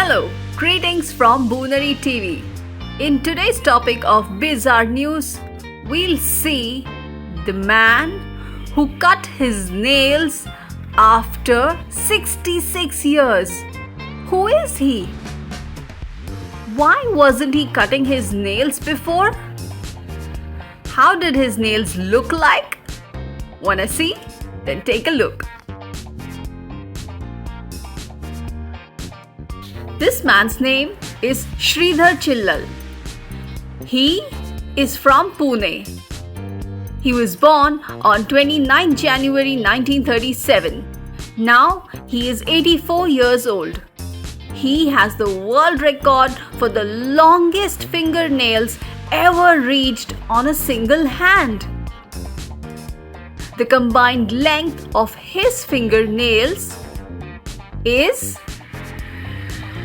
Hello, greetings from Boonari TV. In today's topic of bizarre news, we'll see the man who cut his nails after 66 years. Who is he? Why wasn't he cutting his nails before? How did his nails look like? Wanna see? Then take a look. This man's name is Sridhar Chillal. He is from Pune. He was born on 29 January 1937. Now he is 84 years old. He has the world record for the longest fingernails ever reached on a single hand. The combined length of his fingernails is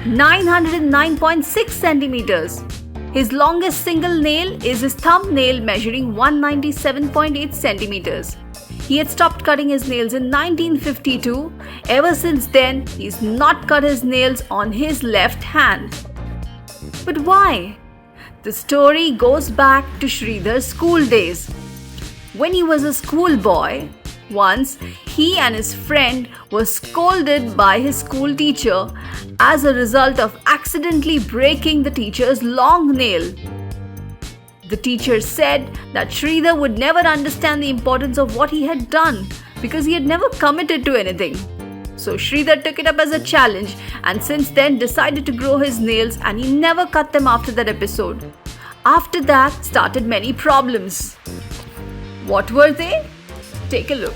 909.6 centimeters. His longest single nail is his thumbnail, measuring 197.8 centimeters. He had stopped cutting his nails in 1952. Ever since then, he's not cut his nails on his left hand. But why? The story goes back to Sridhar's school days. When he was a schoolboy, once he and his friend were scolded by his school teacher as a result of accidentally breaking the teacher's long nail. The teacher said that Sridhar would never understand the importance of what he had done because he had never committed to anything. So Sridhar took it up as a challenge and since then decided to grow his nails, and he never cut them after that episode. After that started many problems. What were they? Take a look.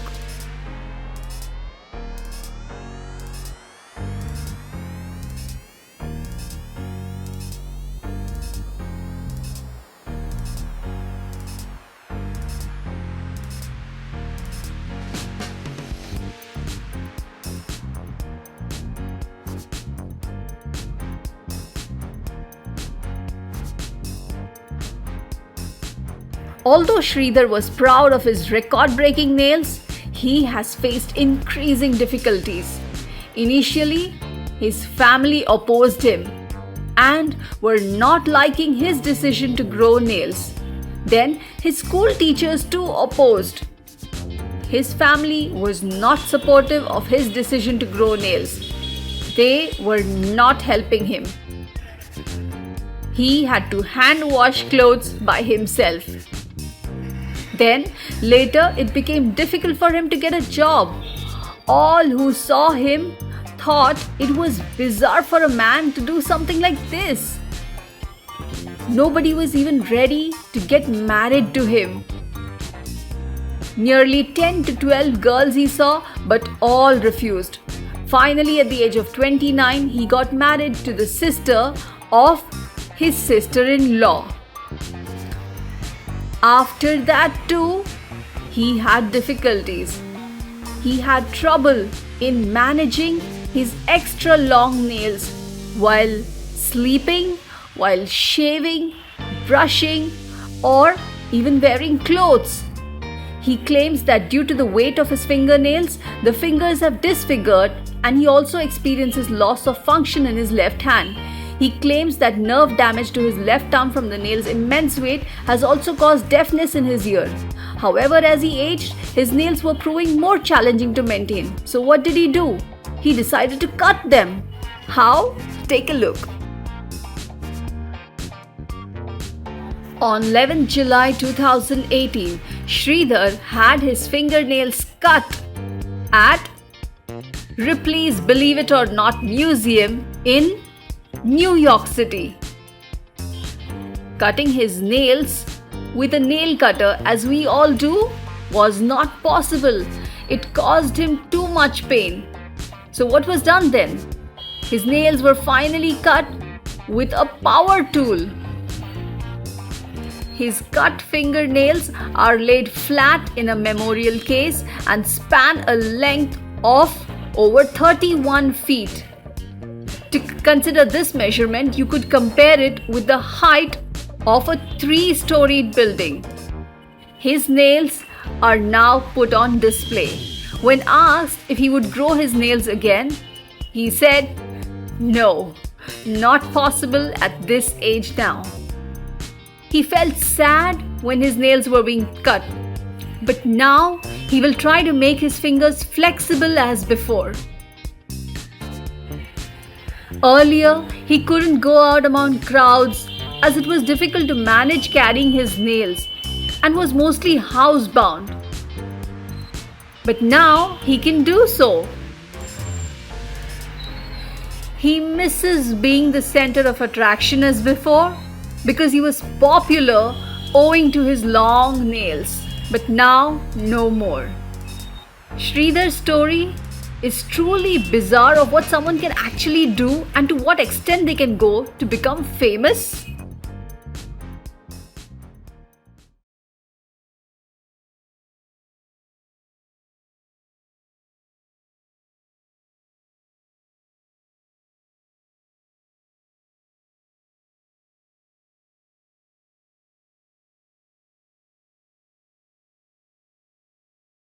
Although Sridhar was proud of his record-breaking nails, he has faced increasing difficulties. Initially, his family opposed him and were not liking his decision to grow nails. Then, his school teachers too opposed. His family was not supportive of his decision to grow nails. They were not helping him. He had to hand wash clothes by himself. Then, later, it became difficult for him to get a job. All who saw him thought it was bizarre for a man to do something like this. Nobody was even ready to get married to him. Nearly 10 to 12 girls he saw, but all refused. Finally, at the age of 29, he got married to the sister of his sister-in-law. After that too, he had difficulties. He had trouble in managing his extra long nails while sleeping, while shaving, brushing, or even wearing clothes. He claims that due to the weight of his fingernails, the fingers have disfigured, and he also experiences loss of function in his left hand. He claims that nerve damage to his left arm from the nail's immense weight has also caused deafness in his ear. However, as he aged, his nails were proving more challenging to maintain. So what did he do? He decided to cut them. How? Take a look. On 11 July 2018, Sridhar had his fingernails cut at Ripley's Believe It or Not Museum in New York City. Cutting his nails with a nail cutter, as we all do, was not possible. It caused him too much pain. So what was done then? His nails were finally cut with a power tool. His cut fingernails are laid flat in a memorial case and span a length of over 31 feet. To consider this measurement, you could compare it with the height of a 3-storied building. His nails are now put on display. When asked if he would grow his nails again, he said no, not possible at this age now. He felt sad when his nails were being cut, but now he will try to make his fingers flexible as before. Earlier, he couldn't go out among crowds as it was difficult to manage carrying his nails and was mostly housebound. But now he can do so. He misses being the center of attraction as before because he was popular owing to his long nails. But now, no more. Sridhar's story is truly bizarre of what someone can actually do and to what extent they can go to become famous.